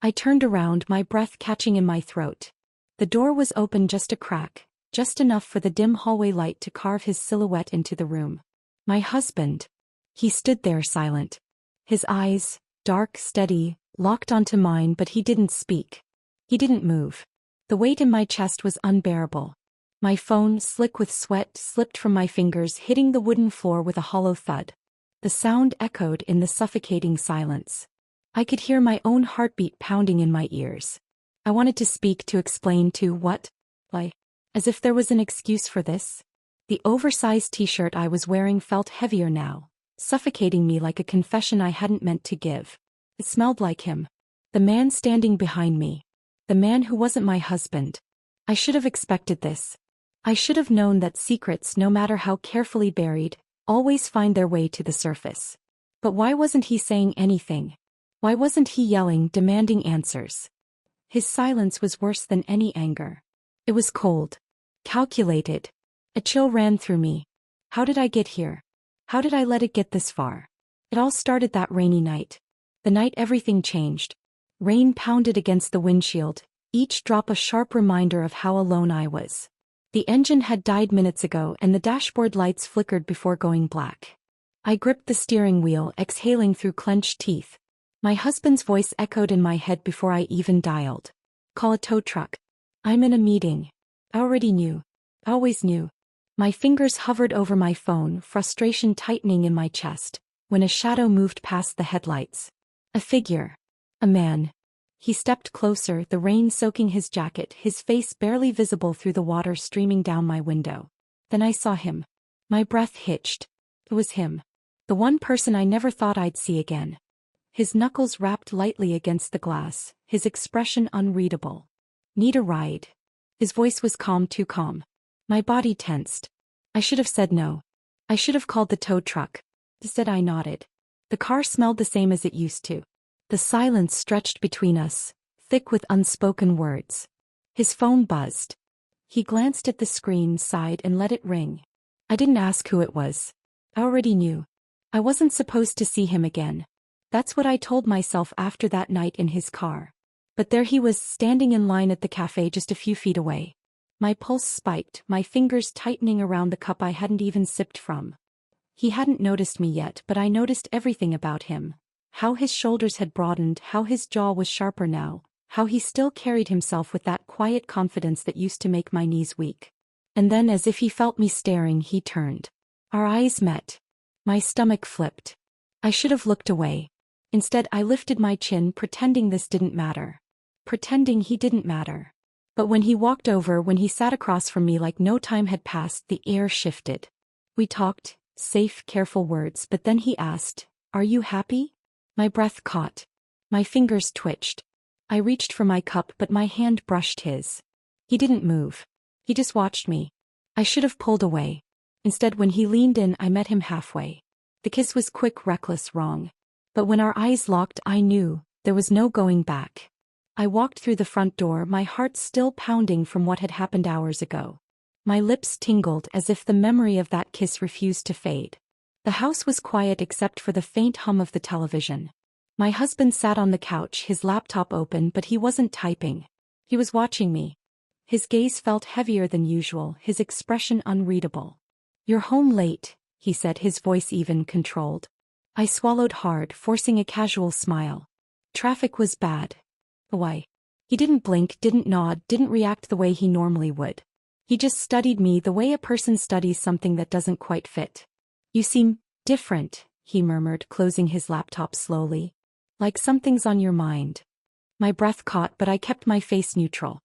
I turned around, my breath catching in my throat. The door was open just a crack, just enough for the dim hallway light to carve his silhouette into the room. My husband. He stood there silent. His eyes, dark, steady, locked onto mine, but he didn't speak. He didn't move. The weight in my chest was unbearable. My phone, slick with sweat, slipped from my fingers, hitting the wooden floor with a hollow thud. The sound echoed in the suffocating silence. I could hear my own heartbeat pounding in my ears. I wanted to speak, to explain, to what? Why? As if there was an excuse for this. The oversized t-shirt I was wearing felt heavier now, suffocating me like a confession I hadn't meant to give. It smelled like him. The man standing behind me. The man who wasn't my husband. I should have expected this. I should have known that secrets, no matter how carefully buried, always find their way to the surface. But why wasn't he saying anything? Why wasn't he yelling, demanding answers? His silence was worse than any anger. It was cold. Calculated. A chill ran through me. How did I get here? How did I let it get this far? It all started that rainy night. The night everything changed. Rain pounded against the windshield, each drop a sharp reminder of how alone I was. The engine had died minutes ago and the dashboard lights flickered before going black. I gripped the steering wheel, exhaling through clenched teeth. My husband's voice echoed in my head before I even dialed. Call a tow truck. I'm in a meeting. I already knew. Always knew. My fingers hovered over my phone, frustration tightening in my chest, when a shadow moved past the headlights. A figure. A man. He stepped closer, the rain soaking his jacket, his face barely visible through the water streaming down my window. Then I saw him. My breath hitched. It was him. The one person I never thought I'd see again. His knuckles rapped lightly against the glass, his expression unreadable. Need a ride? His voice was calm, too calm. My body tensed. I should have said no. I should have called the tow truck. Instead I nodded. The car smelled the same as it used to. The silence stretched between us, thick with unspoken words. His phone buzzed. He glanced at the screen, sighed, and let it ring. I didn't ask who it was. I already knew. I wasn't supposed to see him again. That's what I told myself after that night in his car. But there he was, standing in line at the cafe just a few feet away. My pulse spiked, my fingers tightening around the cup I hadn't even sipped from. He hadn't noticed me yet, but I noticed everything about him. How his shoulders had broadened, how his jaw was sharper now, how he still carried himself with that quiet confidence that used to make my knees weak. And then, as if he felt me staring, he turned. Our eyes met. My stomach flipped. I should have looked away. Instead, I lifted my chin, pretending this didn't matter. Pretending he didn't matter. But when he walked over, when he sat across from me like no time had passed, the air shifted. We talked, safe, careful words, but then he asked, "Are you happy?" My breath caught. My fingers twitched. I reached for my cup, but my hand brushed his. He didn't move. He just watched me. I should have pulled away. Instead, when he leaned in, I met him halfway. The kiss was quick, reckless, wrong. But when our eyes locked, I knew there was no going back. I walked through the front door, my heart still pounding from what had happened hours ago. My lips tingled as if the memory of that kiss refused to fade. The house was quiet except for the faint hum of the television. My husband sat on the couch, his laptop open, but he wasn't typing. He was watching me. His gaze felt heavier than usual, his expression unreadable. "You're home late," he said, his voice even, controlled. I swallowed hard, forcing a casual smile. Traffic was bad. Why? He didn't blink, didn't nod, didn't react the way he normally would. He just studied me the way a person studies something that doesn't quite fit. "You seem different," he murmured, closing his laptop slowly. "Like something's on your mind." My breath caught, but I kept my face neutral.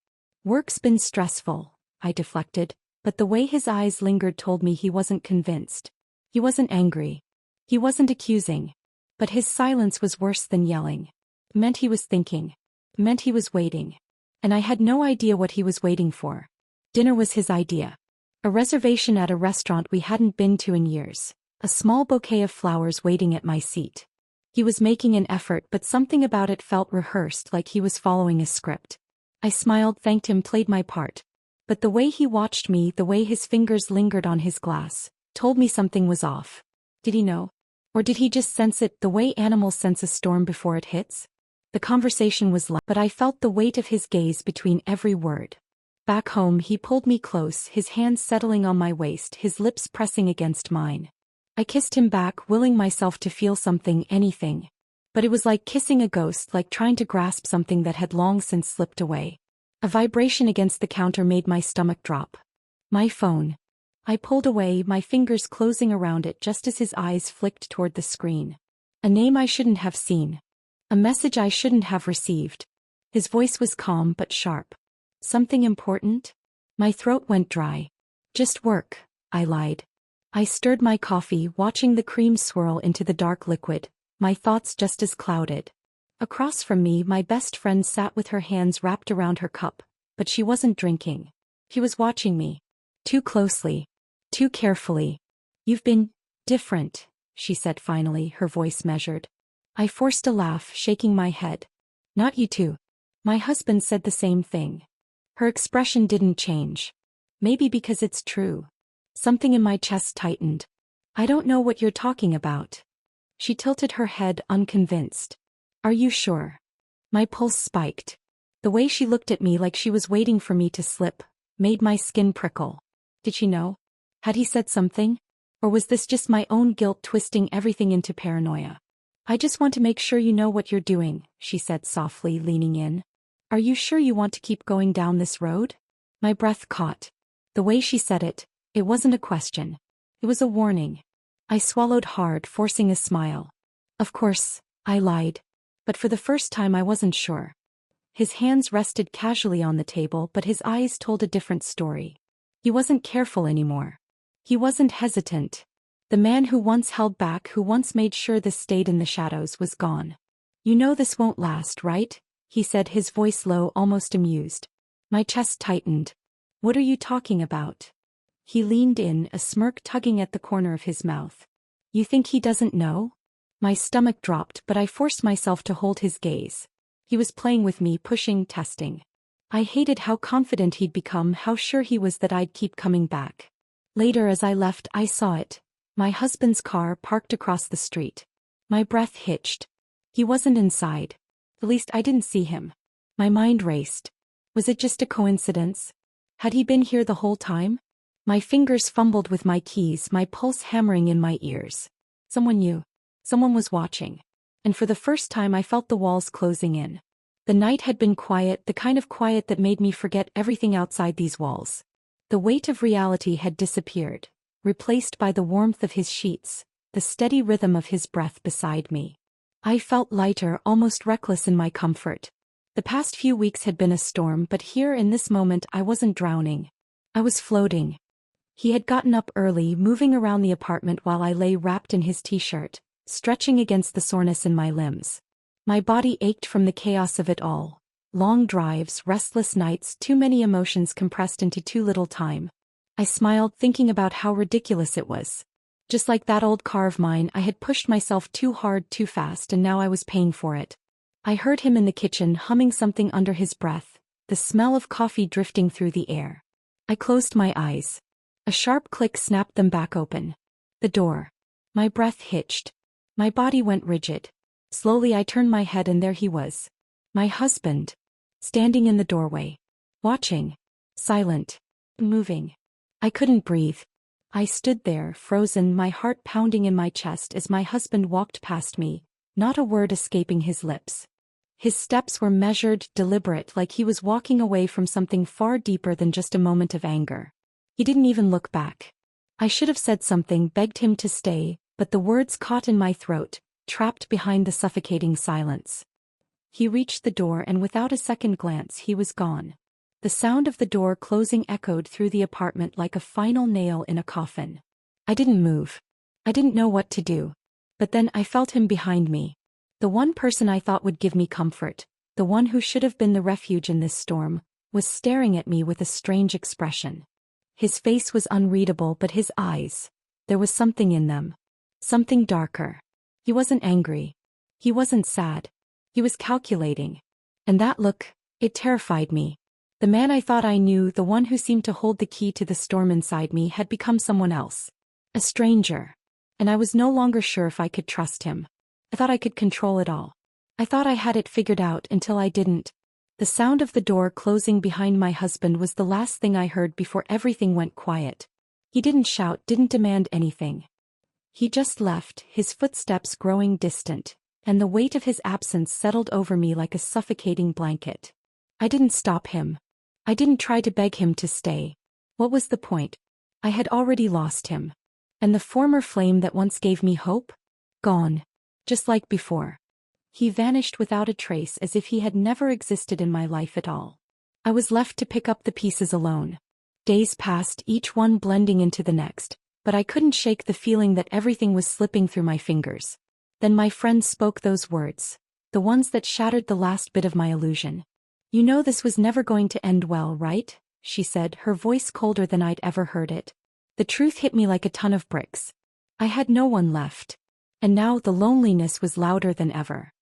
"Work's been stressful," I deflected, but the way his eyes lingered told me he wasn't convinced. He wasn't angry. He wasn't accusing. But his silence was worse than yelling. It meant he was thinking. It meant he was waiting. And I had no idea what he was waiting for. Dinner was his idea. A reservation at a restaurant we hadn't been to in years. A small bouquet of flowers waiting at my seat. He was making an effort, but something about it felt rehearsed, like he was following a script. I smiled, thanked him, played my part. But the way he watched me, the way his fingers lingered on his glass, told me something was off. Did he know? Or did he just sense it, the way animals sense a storm before it hits? The conversation was light, but I felt the weight of his gaze between every word. Back home, he pulled me close, his hands settling on my waist, his lips pressing against mine. I kissed him back, willing myself to feel something, anything. But it was like kissing a ghost, like trying to grasp something that had long since slipped away. A vibration against the counter made my stomach drop. My phone. I pulled away, my fingers closing around it just as his eyes flicked toward the screen. A name I shouldn't have seen. A message I shouldn't have received. His voice was calm but sharp. Something important? My throat went dry. Just work, I lied. I stirred my coffee, watching the cream swirl into the dark liquid, my thoughts just as clouded. Across from me, my best friend sat with her hands wrapped around her cup, but she wasn't drinking. She was watching me. Too closely. Too carefully. You've been different, she said finally, her voice measured. I forced a laugh, shaking my head. Not you too. My husband said the same thing. Her expression didn't change. Maybe because it's true. Something in my chest tightened. I don't know what you're talking about. She tilted her head, unconvinced. Are you sure? My pulse spiked. The way she looked at me like she was waiting for me to slip made my skin prickle. Did she know? Had he said something? Or was this just my own guilt twisting everything into paranoia? I just want to make sure you know what you're doing, she said softly, leaning in. Are you sure you want to keep going down this road? My breath caught. The way she said it, it wasn't a question. It was a warning. I swallowed hard, forcing a smile. Of course, I lied. But for the first time I wasn't sure. His hands rested casually on the table, but his eyes told a different story. He wasn't careful anymore. He wasn't hesitant. The man who once held back, who once made sure this stayed in the shadows, was gone. You know this won't last, right? He said, his voice low, almost amused. My chest tightened. What are you talking about? He leaned in, a smirk tugging at the corner of his mouth. You think he doesn't know? My stomach dropped, but I forced myself to hold his gaze. He was playing with me, pushing, testing. I hated how confident he'd become, how sure he was that I'd keep coming back. Later as I left, I saw it. My husband's car parked across the street. My breath hitched. He wasn't inside. At least I didn't see him. My mind raced. Was it just a coincidence? Had he been here the whole time? My fingers fumbled with my keys, my pulse hammering in my ears. Someone knew. Someone was watching. And for the first time I felt the walls closing in. The night had been quiet, the kind of quiet that made me forget everything outside these walls. The weight of reality had disappeared, replaced by the warmth of his sheets, the steady rhythm of his breath beside me. I felt lighter, almost reckless in my comfort. The past few weeks had been a storm, but here in this moment I wasn't drowning. I was floating. He had gotten up early, moving around the apartment while I lay wrapped in his t-shirt, stretching against the soreness in my limbs. My body ached from the chaos of it all. Long drives, restless nights, too many emotions compressed into too little time. I smiled, thinking about how ridiculous it was. Just like that old car of mine, I had pushed myself too hard, too fast, and now I was paying for it. I heard him in the kitchen, humming something under his breath, the smell of coffee drifting through the air. I closed my eyes. A sharp click snapped them back open. The door. My breath hitched. My body went rigid. Slowly I turned my head and there he was. My husband. Standing in the doorway. Watching. Silent. Moving. I couldn't breathe. I stood there, frozen, my heart pounding in my chest as my husband walked past me, not a word escaping his lips. His steps were measured, deliberate, like he was walking away from something far deeper than just a moment of anger. He didn't even look back. I should have said something, begged him to stay, but the words caught in my throat, trapped behind the suffocating silence. He reached the door and without a second glance he was gone. The sound of the door closing echoed through the apartment like a final nail in a coffin. I didn't move. I didn't know what to do. But then I felt him behind me. The one person I thought would give me comfort, the one who should have been the refuge in this storm, was staring at me with a strange expression. His face was unreadable, but his eyes, there was something in them. Something darker. He wasn't angry. He wasn't sad. He was calculating. And that look, it terrified me. The man I thought I knew, the one who seemed to hold the key to the storm inside me, had become someone else. A stranger. And I was no longer sure if I could trust him. I thought I could control it all. I thought I had it figured out until I didn't. The sound of the door closing behind my husband was the last thing I heard before everything went quiet. He didn't shout, didn't demand anything. He just left, his footsteps growing distant, and the weight of his absence settled over me like a suffocating blanket. I didn't stop him. I didn't try to beg him to stay. What was the point? I had already lost him. And the former flame that once gave me hope? Gone. Just like before. He vanished without a trace, as if he had never existed in my life at all. I was left to pick up the pieces alone. Days passed, each one blending into the next, but I couldn't shake the feeling that everything was slipping through my fingers. Then my friend spoke those words, the ones that shattered the last bit of my illusion. "You know this was never going to end well, right?" she said, her voice colder than I'd ever heard it. The truth hit me like a ton of bricks. I had no one left. And now the loneliness was louder than ever.